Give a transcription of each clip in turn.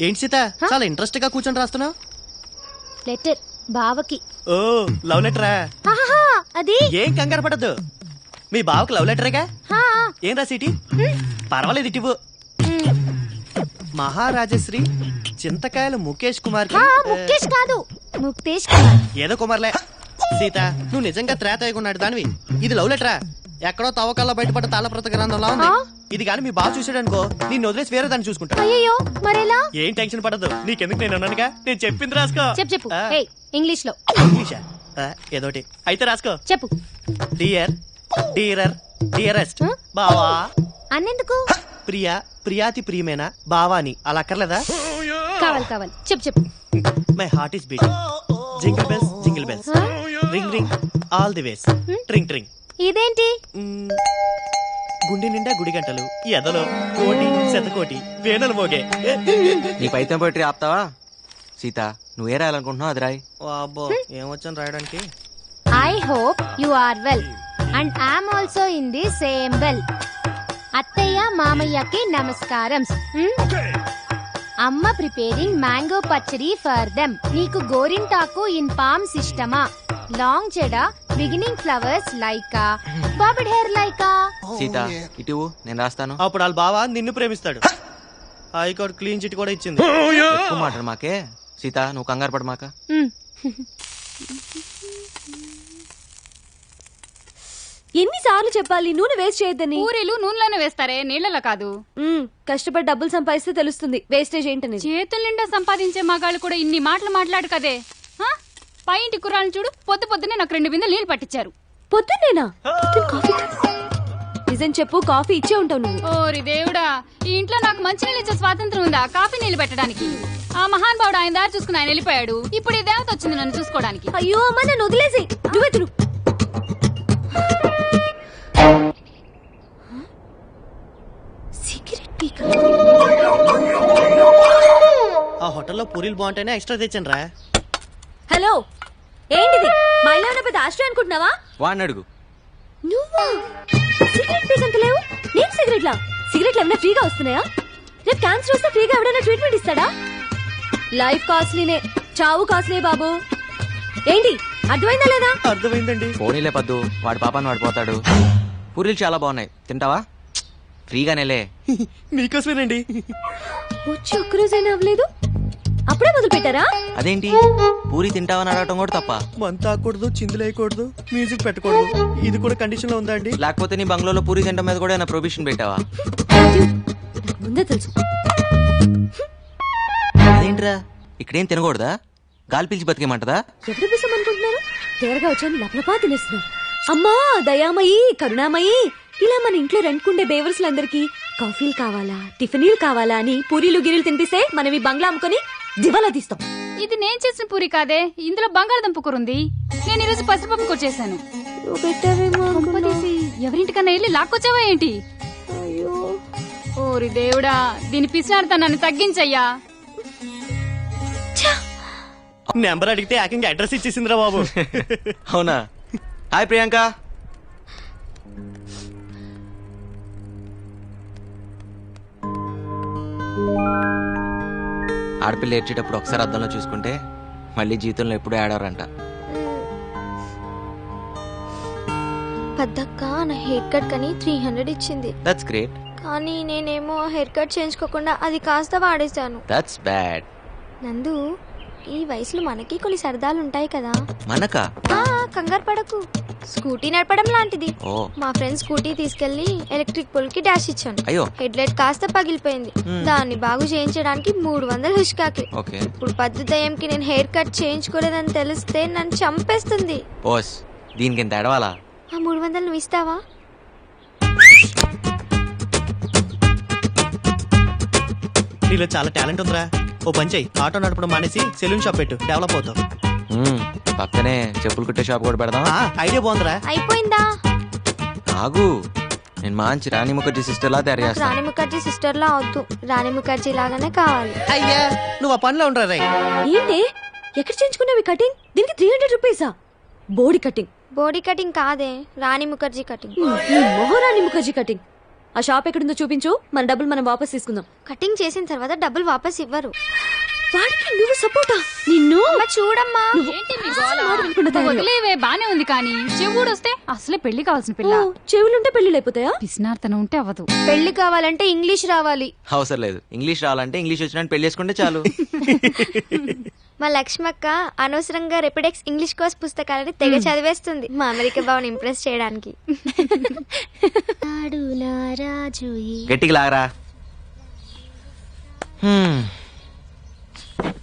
ఏంటి సీత చాలా ఇంట్రెస్ట్ గా కూర్చొని రాస్తున్నావు? లెటర్ బావకి. ఓ లవ్ లెటరా? అది ఏం కంగారు పడద్దు, మీ బావకి లవ్ లెటరేగా. ఏం రాసిటి? పర్వాలేదు ఇటివు. మహారాజశ్రీ చింతకాయల ముఖేష్ కుమార్ కి. ముఖేష్ కాదు, ముక్తేష్ కుమార్. ఏదో కుమార్లే. సీత నువ్వు నిజంగా త్రేతయ్యకున్నాడు దానివి. ఇది లవ్ లెటరా? ఎక్కడో తవ్వకాల్లో బయటపడ్డ తాళప్రత గ్రంథంలా ఉంది. ఇది గాని మీ బావ చూసాడు అనుకో, నేను వదిలేసి వేరే దాన్ని చూసుకుంటా. అయ్యో మరెలా? ఏం టెన్షన్ పడదు, నీకెందుకు, నేను అన్నానుగా. నేను చెప్పింది రాసుకో. చెప్పు. ఇంగ్లీష్ లో. ఇంగ్లీషా? ఏదోటి అయితే రాసుకో. చెప్పు. డియర్, డీరర్, డియరెస్ట్ బావా. అన్నెందుకు? ప్రియా, ప్రియాతి ప్రియమేనా బావాని అలా అక్కర్లేదా? కావాలి. చెప్పు. My heart is beating. Jingle bells, jingle bells, ring ring all the ways, tring tring. ఇదేంటి? గుండె నిండా గుడి గంటలు, ఎదలో కోటి శతకోటి వేణులు మోగే. నీ పైతం పోయి ఆపుతావా? సీత నువ్వే రాయాలనుకుంటున్నావు అది రాయి. అబ్బో ఏమొచ్చాను రాయడానికి. I hope you are well and I'm also in the same well. అత్తయ్య మామయ్యకి నమస్కారం. అమ్మ ప్రిపేరింగ్ మ్యాంగో పచ్చడి ఫర్ దెమ్. నీకు గోరింటాకు ఇన్ పామ్ సిస్టమా, లాంగ్ చెడ బిగినింగ్ ఫ్లవర్స్ లైకా, బాబిడ్ హెయిర్ లైకా. సీత ఇటు నేను రాస్తాను. అప్పుడు వాళ్ళ బావ నిన్ను ప్రేమిస్తాడు. హైకోర్టు క్లీన్ చిట్ కూడా ఇచ్చింది. ఎక్కువ మాట్లాడు మాకే. సీత నువ్వు కంగారు పడ మాక. ఎన్నిసార్లు చెప్పాలి నూనె వేస్ట్ చేయొద్దని? పూరీలు నూనెలోనే వేస్తారే, నీళ్లలో కాదు. కష్టపడి డబ్బులు సంపాదిస్తే తెలుస్తుంది వేస్టేజ్ ఏంటని. చేతుల నిండా సంపాదించే మగాళ్ళు కూడా ఇన్ని మాటలు మాట్లాడు కదే. పై ఇంటి కుర్రాలను చూడు, పొద్దునే నాకు 2 బిందెలు నీళ్లు పట్టించారు. పొద్దున్నేనా? నిజం చెప్పు, కాఫీ ఇచ్చే ఉంటావు నువ్వు. ఓరి దేవుడా, ఈ ఇంట్లో నాకు మంచి నీళ్ళు ఇచ్చే స్వాతంత్రం ఉందా కాఫీ నీళ్లు పెట్టడానికి? ఆ మహాన్ బావుడు ఆయన దారి చూసుకుని ఆయన వెళ్ళిపోయాడు. ఇప్పుడు ఈ దేవత వచ్చింది నన్ను చూసుకోవడానికి. అయ్యో అమ్మ నన్ను వదిలేసి నువ్వే తిను. ఆ హోటల్లో పూరీలు బాగుంటేనే ఎక్స్ట్రా తెచ్చాను రా. హలో ఏంటిది? మా ఇల్లు ఉన్న పెద్ద ఆశ్రయం అనుకుంటున్నావా? వాడిని అడుగు. నువ్వా? సిగరెట్ పీకంత లేవు. నేను సిగరెట్లా? సిగరెట్లు ఏమైనా ఫ్రీగా వస్తున్నాయా? రేపు క్యాన్సర్ వస్తే ఫ్రీగా ఎవడైనా ట్రీట్మెంట్ ఇస్తాడా? లైఫ్ కాస్ట్లీనే, చావు కాస్ట్లీ బాబు. ఏంటి అర్థమైందా లేదా? అర్థమైందండి. పోనీలే పద్దు, వాడి పాపాన్ని వాడు పోతాడు. పూరీలు చాలా బాగున్నాయి, తింటావా? ఫ్రీగానేలే. మీకోసమేనండి. వచ్చి ఒక్కరోజైనా అవ్వలేదు, అప్పుడే మొదలు పెట్టారా? అదేంటి పూరి తింటావని అడగటం కూడా తప్ప? మంతాకూడదు, చిందులేయకూడదు, మ్యూజిక్ పెట్టకూడదు, ఇది కూడా కండిషన్ లో ఉందా అండి? లేకపోతే నీ బంగ్లాలో పూరి తింటం మీద కూడా ప్రొబిషన్ పెట్టావా? ముందే తెలుసు. అదేంట్రా ఇక్కడేం తినకూడదా? గాలి పీల్చి బతికేమంటదా? ఎప్పుడు పిసం అనుకుంటున్నారు? తేరగా వచ్చాను లపలపా తినేస్తున్నారు. అమ్మా దయామయి కరుణామయి, ఇలా మన ఇంట్లో రెంట్కుండే బేవర్స్లందరికీ కాఫీలు కావాలా టిఫినీలు కావాలా అని పూరీలు గిరీలు తినిపిస్తే మనం ఈ బంగ్లా అమ్ముకొని దివాలా తీస్తాం. ఇది నేను చేసిన పూరి కాదే, ఇందులో బంగాళదుంప కూర ఉంది. నేను ఈరోజు పసిపప్పు కూర చేశాను. ఎవరింటికన్నా వెళ్ళి లాక్కొచ్చావా ఏంటి? ఓరి దేవుడా, దీని పిసినాడుతనాన్ని తగ్గించయ్యా. నెంబర్ అడిగితే ఏకంగా అడ్రస్ ఇచ్చేసిందిరా బాబు. అవునా? హాయ్ ప్రియాంక. ఆడపిల్ల ఏడ్చేటప్పుడు ఒకసారి అద్దంలో చూసుకుంటే మళ్ళీ జీవితంలో ఎప్పుడూ ఆడారంట. పెద్దక్క నా హెయిర్ కట్ కని 300 ఇచ్చింది. That's great. కానీ నేనేమో హెయిర్ కట్ చేయించుకోకుండా అది కాస్త వాడేశాను. That's bad. నందు, ఈ వయసులో మనకి కొన్ని సరదాలు ఉంటాయి కదా. మనకా? కంగారు పడకు, స్కూటీ నడపడం లాంటిది. మా ఫ్రెండ్ స్కూటీ తీసుకెళ్లి ఎలక్ట్రిక్ పోల్ కి డాష్ ఇచ్చాను. అయ్యో, హెడ్ లైట్ కాస్త పగిలిపోయింది. దాన్ని బాగు చేయించడానికి 300 హుష్కాకి. ఇప్పుడు పద్దు దయ్యంకి నేను హెయిర్ కట్ చేయించుకోలేదని తెలిస్తే నన్ను చంపేస్తుంది. ఓస్, దీనికి ఎంత ఎడవాలా? ఆ 300 నువ్వు ఇస్తావా? నీలో చాలా టాలెంట్ ఉందిరా. ఓ పని చెయ్యి, ఆటో నడపడం మానేసి సెలూన్ షాప్ పెట్టు, డెవలప్ అవుతావు. పక్కనే చెప్పులు కుట్టే షాప్ కూడా పెడదాం. ఐడియా బాగుందిరా. అయిపోయిందా? ఆగు, నేను మంచి రాణి ముఖర్జీ సిస్టర్ లా తయారు చేస్తాను. రాణి ముఖర్జీ సిస్టర్ లా వద్దు, రాణి ముఖర్జీ లాగానే కావాలి. అయ్యా నువ్వు ఆ పనిలో ఉండరా. ఏంటి ఎక్కడ చేయించుకున్నావి కటింగ్? దీనికి 300 రూపీసా? బోడీ కటింగ్. బోడీ కటింగ్ కాదే, రాణి ముఖర్జీ కటింగ్. మహారాణి ముఖర్జీ కటింగ్. ఆ షాప్ ఎక్కడుందో చూపించు, మన డబ్బులు మనం వాపస్ తీసుకుందాం. కటింగ్ చేసిన తర్వాత డబ్బులు వాపస్ ఇవ్వరు. వాడికి నువ్వు సపోర్టా? నిన్ను అమ్మ చూడమ్మా. ఏంటి మీ గోల? వదిలేవే బానే ఉంది కానీ చెవుడు వస్తే అసలే పెళ్లి కావాల్సిన పిల్ల. చెవులుంటే పెళ్లి అయిపోతాయా? పిసినార్తనం ఉంటే అవ్వదు. పెళ్లి కావాలంటే ఇంగ్లీష్ రావాలి. అవసరం లేదు, ఇంగ్లీష్ రావాలంటే ఇంగ్లీష్ వచ్చినట్టు పెళ్లి చేసుకుంటే చాలు. మా లక్ష్మక్క అనవసరంగా రెపిడెక్స్ ఇంగ్లీష్ కోర్స్ పుస్తకాలని తెగ చదివేస్తుంది మా అమెరికా బావని ఇంప్రెస్ చేయడానికి. గట్టికి లాగరా.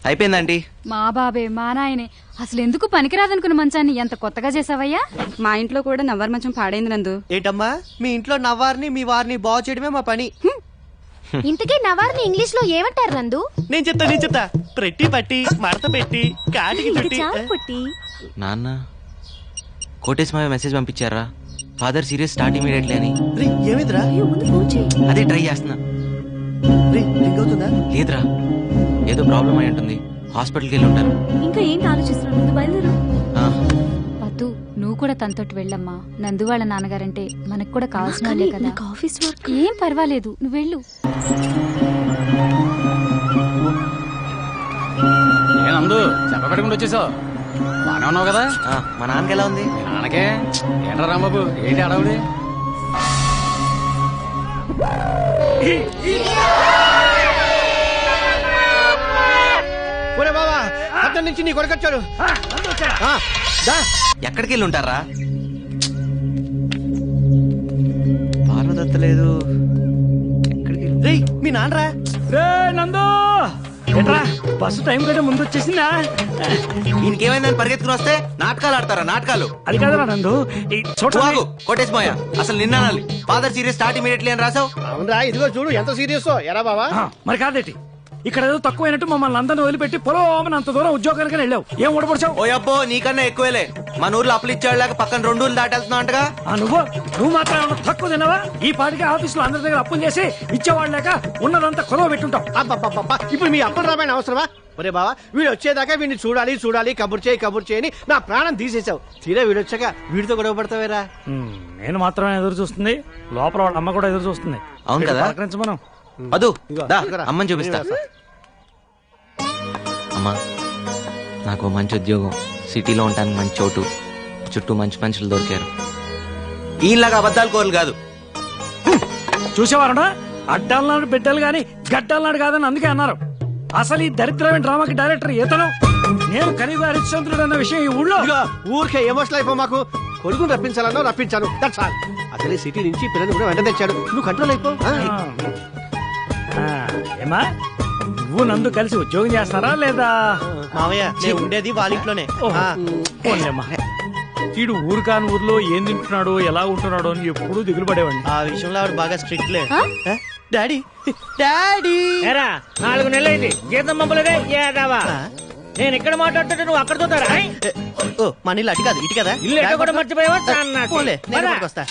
అయిపోయిందండి. మా బాబే మా నాయనే అసలు ఎందుకు పనికిరాదనుకున్న మంచాన్ని ఎంత కొత్తగా చేసావయ్యా? మా ఇంట్లో కూడా నవ్వర్ మంచం పాడైంది నందు. ఏంటమ్మా మీ ఇంట్లో నవ్వారిని మీ వారిని బాగు చేయడమే మా పని. ఇంతకీ నవార్ని ఇంగ్లీష్ లో ఏమంటారు నందు? నేను చెప్తా ప్రట్టి పట్టి మడత పెట్టి కాటికి చుట్టి. పుట్టి నాన్న కోటేశ్ మాయ మెసేజ్ పంపించారా, ఫాదర్ సీరియస్ స్టార్ట్ ఇమీడియట్లీ అని. రే, ఏమైందిరా? అదే ట్రై చేస్తున్నా. రే, రింగ్ అవుతుందా? లేదురా, ఏదో ప్రాబ్లం అయి ఉంటుంది, హాస్పిటల్కి వెళ్ళి ఉంటారు. ఇంకా ఏంటి ఆలోచిస్తున్నావు? ముందు బయలుదేరు. పద్దు నువ్వు కూడా తనతోటి వెళ్ళమ్మా. నందు వాళ్ళ నాన్నగారంటే మనకు కూడా కావాల్సిన వాళ్ళే కదా. Office work. ఏం పర్వాలేదు, నువ్వు వెళ్ళు. నందు చెప్పబెట్టకుండా వచ్చేసావు, బానే ఉన్నావు కదా? మా నాన్నకి ఎలా ఉంది? నాన్నకే ఏంట్రా రాంబాబు, ఏంటి అడవుడి? ఒరే బాబా, అతని నుంచి నీ కొడుకొచ్చాడు. ఎక్కడికి వెళ్ళి ఉంటారా? పార్వదత్త లేదు. రే, మీ నాన్నరా? నందు ఏంట్రా బస్సు టైం కంటే ముందు వచ్చేసిందా? ఈయనకేమైందని పరిగెత్తుకుని వస్తే నాటకాలు ఆడతారా? నాటకాలు అది కాదురా నందు, ఈ చూడు కోటేశ్ మాయ, అసలు నిన్న ఫాదర్ సీరియస్ స్టార్ట్ ఇమీడియట్లీ అని రాసావు. అవునరా, ఇదిగో చూడు ఎంత సీరియస్. ఎరా బాబా, మరి కాదేటి, ఇక్కడ ఏదో తక్కువైనట్టు మమ్మల్ని అందరిని వదిలిపెట్టి పొలం అంత దూరం ఉద్యోగానికి వెళ్ళావు. ఏం ఓడపడిచావు? ఓ అబ్బో, నీకన్నా ఎక్కువేలే. మన ఊర్లో అప్పులు ఇచ్చేవాళ్ళకి పక్కన 2 ఊర్లు దాటెళ్తున్నావు అంటగా. నువ్వు మాత్రం ఏమన్నా తక్కువ తిన్నావా? ఈ పాటికి ఆఫీసులో అందరి దగ్గర అప్పులు చేసి ఇచ్చేవాళ్ళు లేక ఉన్నదంతా కొలవ పెట్టుంటావు. ఇప్పుడు మీ అప్పులు రామాయణ అవసరమా? ఒరే బావా, వీడు వచ్చేదాకా వీడిని చూడాలి కబుర్ చేయని నా ప్రాణం తీసేసావు. తీరా వీడు వచ్చాక వీడితో గొడవ పడతావేరా? నేను మాత్రమే ఎదురు చూస్తుంది, లోపల వాళ్ళ అమ్మ కూడా ఎదురు చూస్తుంది. అవును కదా? మనం అదు అమ్మని చూపిస్తా. అమ్మా, నాకు మంచి ఉద్యోగం, సిటీలో ఉంటానికి మంచి చోటు, చుట్టూ మంచి మనుషులు దొరికారు. ఈలాగా అబద్ధాలు కోరలు కాదు. చూసేవారనా? అడ్డాలన్నాడు బిడ్డలు గాని గడ్డలనాడు కాదని అందుకే అన్నారు. అసలు ఈ దరిద్రమైన డ్రామాకి డైరెక్టర్ ఇతను. నేను కనీగా హరిశ్చంద్రుడు అన్న విషయం ఈ ఊళ్ళో. ఊరికే ఎమోషనల్ అయిపో మాకు. కొడుకుని రప్పించాలన్నా రప్పించాను, దట్స్ ఆల్. అసలే సిటీ నుంచి పిల్లలు కూడా వెంట తెచ్చాడు, నువ్వు కంట్రోల్ అయిపో. ఏమా, నువ్వు నందు కలిసి ఉద్యోగం చేస్తారా లేదా? మావయ్య, నేను ఉండేది వాళ్ళ ఇంట్లోనే. వీడు ఊరు కాని ఊర్లో ఏం తింటున్నాడో ఎలా ఉంటున్నాడో అని ఎప్పుడూ దిగులు పడేవాడిని. ఆ విషయంలో ఆవిడ బాగా స్ట్రిక్ట్ లే. డాడీ 4 నెలలైంది జీతం పంపలేదే. నేను ఇక్కడ మాట్లాడుతుంటే నువ్వు అక్కడ చూతారా? మన ఇల్లు అటు కాదు ఇటు కదా. ఇల్లు ఎట్ట కూడా మర్చిపోయావా? వస్తా